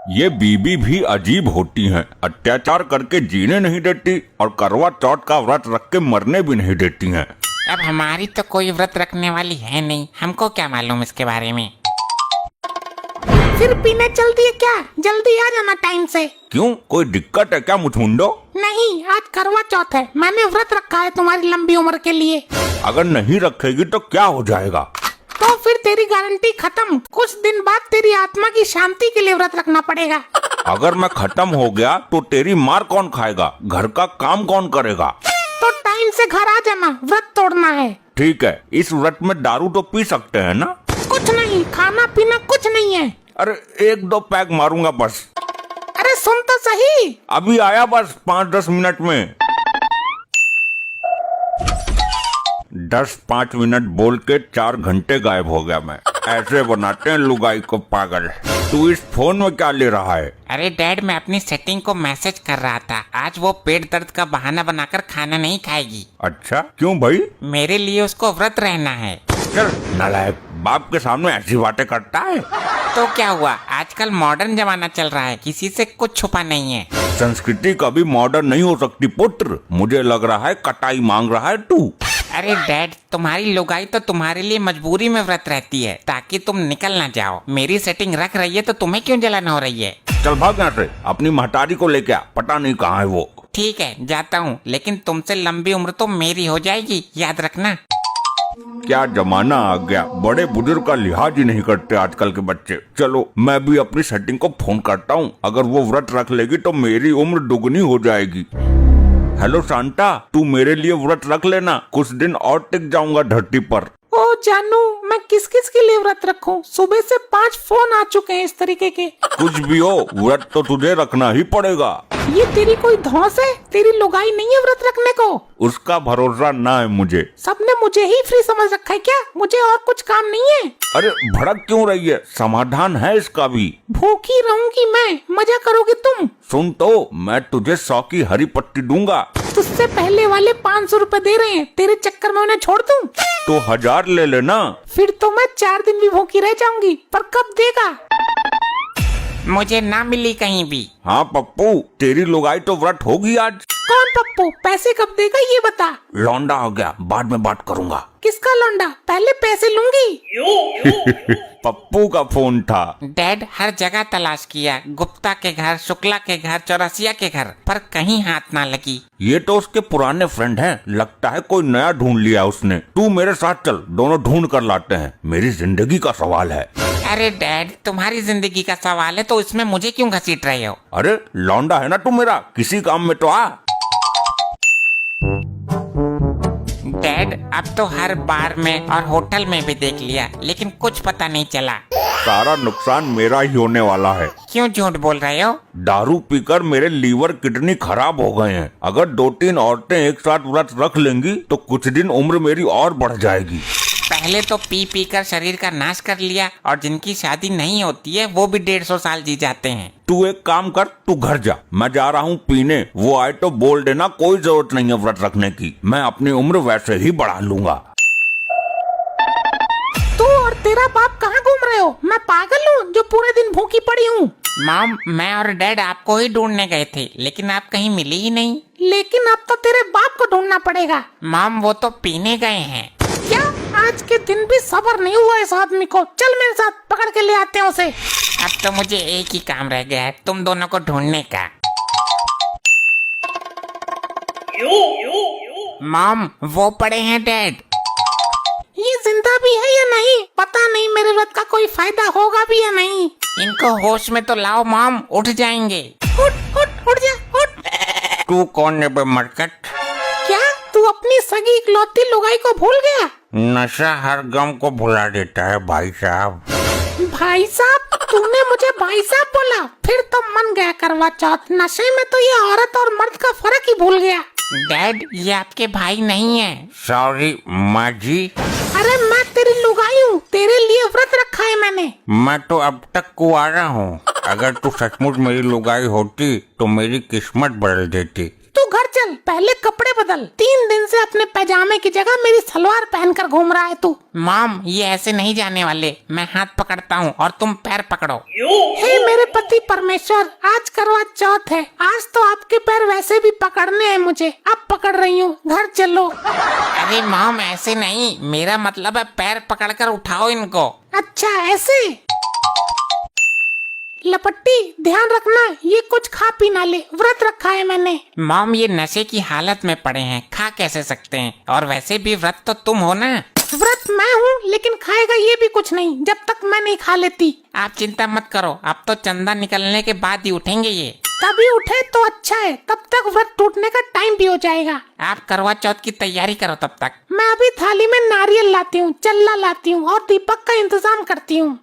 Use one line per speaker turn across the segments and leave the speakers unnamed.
ये बीबी भी अजीब होती हैं, अत्याचार करके जीने नहीं देती और करवा चौथ का व्रत रख के मरने भी नहीं देती हैं।
अब हमारी तो कोई व्रत रखने वाली है नहीं, हमको क्या मालूम इसके बारे में।
फिर पीने चलती है क्या? जल्दी आ जाना टाइम से।
क्यों, कोई दिक्कत है क्या मुझमुंडो?
नहीं, आज करवा चौथ है, मैंने व्रत रखा है तुम्हारी लंबी उम्र के लिए।
अगर नहीं रखेगी तो क्या हो जाएगा?
तो फिर तेरी गारंटी खत्म, कुछ दिन बाद तेरी आत्मा की शांति के लिए व्रत रखना पड़ेगा।
अगर मैं खत्म हो गया तो तेरी मार कौन खाएगा, घर का काम कौन करेगा?
तो टाइम से घर आ जाना, व्रत तोड़ना है।
ठीक है, इस व्रत में दारू तो पी सकते हैं ना?
कुछ नहीं, खाना पीना कुछ नहीं है।
अरे 1-2 पैक मारूंगा बस।
अरे सुन तो सही।
अभी आया बस 5-10 मिनट में। 10-5 मिनट बोल के 4 घंटे गायब हो गया मैं। ऐसे बनाते हैं लुगाई को पागल। तू इस फोन में क्या ले रहा है?
अरे डैड, मैं अपनी सेटिंग को मैसेज कर रहा था, आज वो पेट दर्द का बहाना बनाकर खाना नहीं खाएगी।
अच्छा, क्यों भाई?
मेरे लिए उसको व्रत रहना है।
चल नालायक, बाप के सामने ऐसी बातें करता है।
तो क्या हुआ, आजकल मॉडर्न जमाना चल रहा है, किसी से कुछ छुपा नहीं है।
संस्कृति कभी मॉडर्न नहीं हो सकती पुत्र। मुझे लग रहा है कटाई मांग रहा है तू।
अरे डैड, तुम्हारी लुगाई तो तुम्हारे लिए मजबूरी में व्रत रहती है ताकि तुम निकल ना जाओ। मेरी सेटिंग रख रही है तो तुम्हें क्यों जलन हो रही है?
चल भाग यहाँ से, अपनी महतारी को लेके आ, पता नहीं कहाँ है वो।
ठीक है, जाता हूँ, लेकिन तुमसे लंबी उम्र तो मेरी हो जाएगी, याद रखना।
क्या जमाना आ गया, बड़े बुजुर्ग का लिहाज ही नहीं करते आजकल के बच्चे। चलो मैं भी अपनी सेटिंग को फोन करता हूँ, अगर वो व्रत रख लेगी तो मेरी उम्र दुगनी हो जाएगी। हेलो शांता, तू मेरे लिए व्रत रख लेना, कुछ दिन और टिक जाऊंगा धरती पर।
ओ जानू, मैं किस किस के लिए व्रत रखूं? सुबह से 5 फोन आ चुके हैं इस तरीके के।
कुछ भी हो, व्रत तो तुझे रखना ही पड़ेगा।
ये तेरी कोई धौंस है? तेरी लुगाई नहीं है व्रत रखने को?
उसका भरोसा ना है मुझे।
सबने मुझे ही फ्री समझ रखा है क्या? मुझे और कुछ काम नहीं है?
अरे भड़क क्यों रही है, समाधान है इसका भी।
भूखी रहूंगी मैं, मजा करोगे तुम?
सुन तो, मैं तुझे 100 की हरी पट्टी दूंगा।
तुझसे पहले वाले 500 रुपए दे रहे हैं, तेरे चक्कर में उन्हें छोड़ दूं?
तो 1000 ले लेना।
फिर तो मैं 4 दिन भी भूखी रह जाऊंगी, पर कब देगा?
मुझे ना मिली कहीं भी।
हाँ पप्पू, तेरी लुगाई तो व्रत होगी आज।
कौन पप्पू? पैसे कब देगा ये बता।
लौंडा हो गया, बाद में बात करूंगा।
किसका लौंडा? पहले पैसे लूंगी।
पप्पू का फोन था।
डैड, हर जगह तलाश किया, गुप्ता के घर, शुक्ला के घर, चौरसिया के घर, पर कहीं हाथ ना लगी।
ये तो उसके पुराने फ्रेंड हैं, लगता है कोई नया ढूंढ लिया उसने। तू मेरे साथ चल, दोनों ढूंढ कर लाते हैं, मेरी जिंदगी का सवाल है।
अरे डैड, तुम्हारी जिंदगी का सवाल है तो इसमें मुझे क्यों घसीट रहे हो?
अरे लौंडा है ना तू मेरा, किसी काम में तो आ।
डैड, अब तो हर बार में और होटल में भी देख लिया, लेकिन कुछ पता नहीं चला।
सारा नुकसान मेरा ही होने वाला है।
क्यों झूठ बोल रहे हो?
दारू पीकर मेरे लीवर किडनी खराब हो गए हैं। अगर 2-3 औरतें एक साथ व्रत रख लेंगी तो कुछ दिन उम्र मेरी और बढ़ जाएगी।
पहले तो पी पी कर शरीर का नाश कर लिया, और जिनकी शादी नहीं होती है वो भी 150 साल जी जाते हैं।
तू एक काम कर, तू घर जा, मैं जा रहा हूँ पीने। वो आए तो बोल देना कोई जरूरत नहीं है व्रत रखने की, मैं अपनी उम्र वैसे ही बढ़ा लूंगा।
तू और तेरा बाप कहाँ घूम रहे हो? मैं पागल हूँ जो पूरे दिन भूखी पड़ी हूँ?
मॉम, मैं और डैड आपको ही ढूंढने गए थे, लेकिन आप कहीं मिली ही नहीं।
लेकिन अब तो तेरे बाप को ढूंढना पड़ेगा।
मॉम, वो तो पीने गए हैं।
क्या? आज के दिन भी सब्र नहीं हुआ इस आदमी को। चल मेरे साथ, पकड़ के ले आते हैं उसे।
अब तो मुझे एक ही काम रह गया है, तुम दोनों को ढूंढने का। मॉम, वो पड़े हैं डैड।
ये जिंदा भी है या नहीं पता नहीं, मेरे व्रत का कोई फायदा होगा भी या नहीं।
इनको होश में तो लाओ मॉम, उठ जाएंगे।
उठ जा, उठ।
तू कौन है बे मरकट?
क्या तू अपनी सगी इकलौती लुगाई को भूल गया?
नशा हर गम को भुला देता है भाई साहब।
भाई साहब, तूने मुझे भाई साहब बोला? फिर तो मन गया करवा चौथ। नशे में तो ये औरत और मर्द का फर्क ही भूल गया।
डैड, ये आपके भाई नहीं है।
सॉरी माँ जी।
अरे मैं तेरी लुगाई हूँ, तेरे लिए व्रत रखा है मैंने।
मैं तो अब तक कुंवारा हूँ, अगर तू सचमुच मेरी लुगाई होती तो मेरी किस्मत बदल देती।
तू घर चल पहले कपड़े बदल। 3 दिन से अपने पैजामे की जगह मेरी सलवार पहनकर घूम रहा है तू।
मॉम ये ऐसे नहीं जाने वाले, मैं हाथ पकड़ता हूँ और तुम पैर पकड़ो।
हे मेरे पति परमेश्वर, आज करवा चौथ है। आज तो आपके पैर वैसे भी पकड़ने हैं मुझे, अब पकड़ रही हूँ, घर चलो।
अरे मॉम ऐसे नहीं, मेरा मतलब है पैर पकड़कर उठाओ इनको।
अच्छा ऐसे। लपट्टी ध्यान रखना, ये कुछ खा पी ना ले, व्रत रखा है मैंने।
मॉम ये नशे की हालत में पड़े हैं, खा कैसे सकते हैं, और वैसे भी व्रत तो तुम हो ना।
व्रत मैं हूँ लेकिन खाएगा ये भी कुछ नहीं जब तक मैं नहीं खा लेती।
आप चिंता मत करो, अब तो चंदा निकलने के बाद ही उठेंगे ये।
तभी उठे तो अच्छा है, तब तक व्रत टूटने का टाइम भी हो जाएगा।
आप करवा चौथ की तैयारी करो तब तक।
मैं अभी थाली में नारियल लाती हूँ, चल्ला लाती हूँ और दीपक का इंतजाम करती हूँ।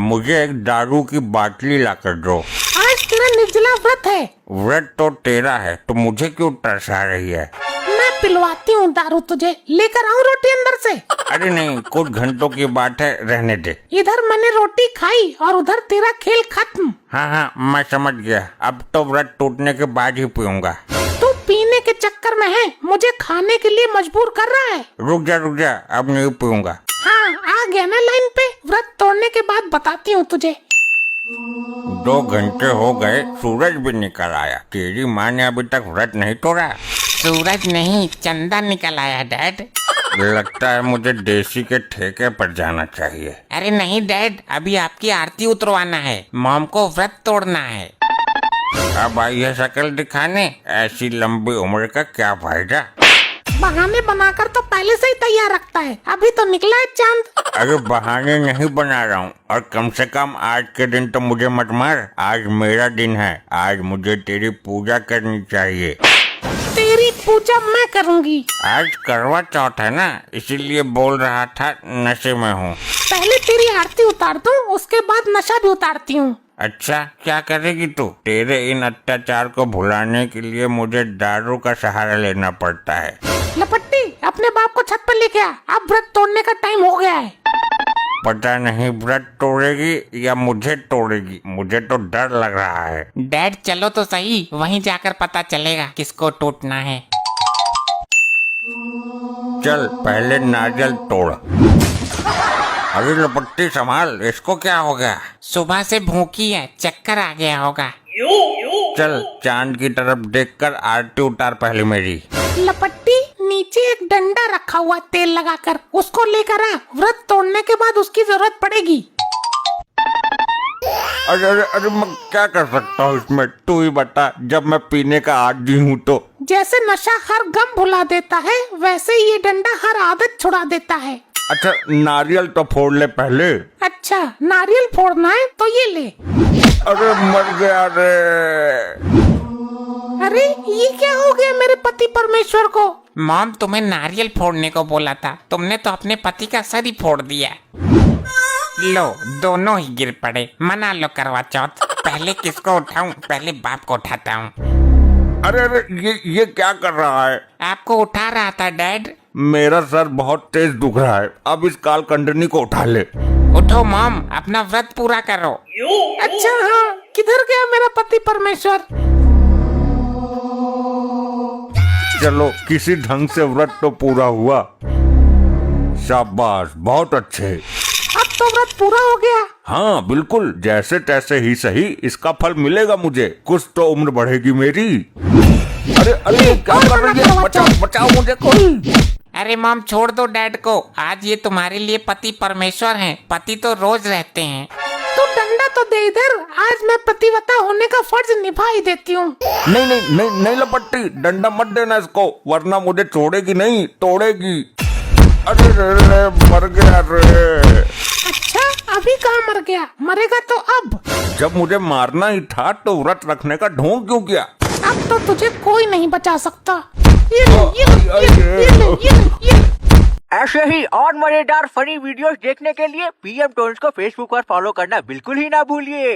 मुझे एक दारू की बाटली ला कर दो।
आज तेरा निर्जला व्रत है।
व्रत तो तेरा है तो मुझे क्यों तरसा रही है?
मैं पिलवाती हूँ दारू तुझे, लेकर आऊँ रोटी अंदर से?
अरे नहीं, कुछ घंटों की बात है, रहने दे।
इधर मैंने रोटी खाई और उधर तेरा खेल खत्म।
हाँ, मैं समझ गया, अब तो व्रत टूटने के बाद ही पीऊंगा।
तू पीने के चक्कर में है, मुझे खाने के लिए मजबूर कर रहा है।
रुक जा, अब नहीं पीऊंगा।
हाँ आ गया ना लाइन पे, व्रत तोड़ने के बाद बताती हूँ तुझे।
2 घंटे हो गए, सूरज भी निकल आया, तेरी माँ ने अभी तक व्रत नहीं तोड़ा।
सूरज नहीं, चंदा निकल आया डैड।
लगता है मुझे देसी के ठेके पर जाना चाहिए।
अरे नहीं डैड, अभी आपकी आरती उतरवाना है, मॉम को व्रत तोड़ना है।
अब आई है शक्ल दिखाने, ऐसी लंबी उम्र का क्या फायदा।
बहाने बनाकर तो पहले से ही तैयार रखता है, अभी तो निकला है चांद।
अरे बहाने नहीं बना रहा हूँ, और कम से कम आज के दिन तो मुझे मत मार। आज मेरा दिन है, आज मुझे तेरी पूजा करनी चाहिए।
तेरी पूजा मैं करूँगी।
आज करवा चौथ है ना, इसीलिए बोल रहा था नशे में हूँ।
पहले तेरी आरती उतार दूं, उसके बाद नशा भी उतारती हूँ।
अच्छा क्या करेगी तू? तेरे इन अत्याचार को भुलाने के लिए मुझे दारू का सहारा लेना पड़ता है।
लपट्टी अपने बाप को छत पर लेके आ, अब व्रत तोड़ने का टाइम हो गया है।
पता नहीं व्रत तोड़ेगी या मुझे तोड़ेगी, मुझे तो डर लग रहा है।
डैड चलो तो सही, वहीं जाकर पता चलेगा किसको टूटना है।
चल पहले नारियल तोड़। अरे लपट्टी संभाल, इसको क्या हो गया?
सुबह से भूखी है, चक्कर आ गया होगा।
चल चांद की तरफ देखकर आरती उतार पहले मेरी।
लपट्टी नीचे एक डंडा रखा हुआ तेल लगाकर, उसको लेकर आ, व्रत तोड़ने के बाद उसकी जरूरत पड़ेगी।
अरे मैं क्या कर सकता हूँ इसमें, तू ही बता। जब मैं पीने का आदी हूँ तो।
जैसे नशा हर गम भुला देता है, वैसे ये डंडा हर आदत छुड़ा देता है।
अच्छा नारियल तो फोड़ ले पहले।
अच्छा नारियल फोड़ना है तो ये ले।
अरे मर गया रे।
अरे ये क्या हो गया मेरे पति परमेश्वर को?
मॉम तुम्हें नारियल फोड़ने को बोला था, तुमने तो अपने पति का सर ही फोड़ दिया। लो दोनों ही गिर पड़े, मना लो करवा चौथ। पहले किसको उठाऊं? पहले बाप को उठाता हूँ।
अरे ये क्या कर रहा है?
आपको उठा रहा था डैड।
मेरा सर बहुत तेज दुख रहा है, अब इस काल कंडनी को उठा ले।
उठो मॉम, अपना व्रत पूरा करो।
अच्छा हाँ, किधर गया मेरा पति परमेश्वर?
चलो किसी ढंग से व्रत तो पूरा हुआ। शाबाश, बहुत अच्छे।
अब तो व्रत पूरा हो गया।
हाँ बिल्कुल, जैसे तैसे ही सही, इसका फल मिलेगा मुझे। कुछ तो उम्र बढ़ेगी मेरी। अरे क्या कर रही है? बचाओ मुझे कोई।
अरे मॉम छोड़ दो डैड को, आज ये तुम्हारे लिए पति परमेश्वर हैं, पति तो रोज रहते हैं।
तू डंडा तो दे इधर, आज मैं पतिव्रता होने का फर्ज निभा ही देती हूँ।
नहीं लपट्टी, डंडा मत देना इसको, वरना मुझे छोड़ेगी नहीं, तोड़ेगी। अरे रे, मर गया रे।
अच्छा अभी कहाँ मर गया? मरेगा तो अब।
जब मुझे मारना ही था तो व्रत रखने का ढोंग क्यों किया?
अब तो तुझे कोई नहीं बचा सकता। ये।
ऐसे ही और मजेदार फनी वीडियोस देखने के लिए PM टोन्स को फेसबुक पर फॉलो करना बिल्कुल ही ना भूलिए।